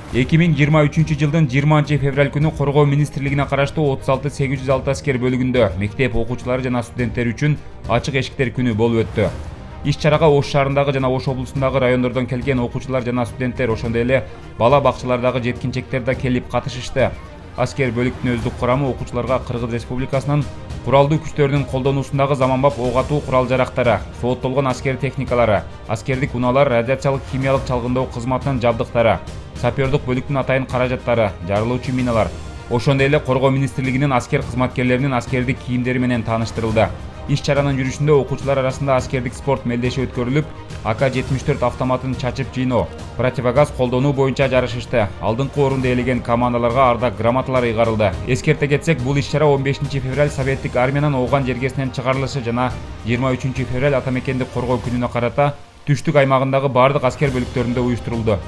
2023 жылдын 20 февраль күнү Коргоо министрлигине караштуу 36-806 аскер бөлүгүндө мектеп окуучулары жана студенттер үчүн ачык эшиктер күнү болуп өттү. Иш-чарага Ош шаарындагы жана Ош облусундагы райондордон келген окуучулар жана студенттер, ошондой эле бала бакчалардагы жеткинчектер да келип катышышты. Аскер бөлүктүн өздүк курамы окуучуларга Кыргыз Республикасынын куралдуу күчтөрүнүн колдонуусундагы заманбап ок атуу курал-жарактары, сооттолгон аскер техникалары, аскердик унаалар, радиациялык химиялык чалгындоо кызматынын жабдыктары, сапёрдук бөлүктүн атайын каражаттары, жарылуучу миналар, ошондой эле Коргоо министрлигинин аскер кызматкерлеринин аскердик кийимдери менен тааныштырылды. Иш-чаранын жүрүшүндө окуучулар арасында аскердик спорт мелдеши өткөрүлүп, АК-74 автоматын чачып жыйноо, противогаз колдонуу боюнча жарышышты. Алдыңкы орунду ээлеген командаларга ардак грамоталар ыйгарылды. Эскерте кетсек, бул иш-чара 15 февраль советтик армиянын Ооган жергесинен чыгарылышы жана 23 февраль ата мекенди коргоо күнүнө карата түштүк аймагындагы бардык аскер бөлүктөрүндө уюштурулду.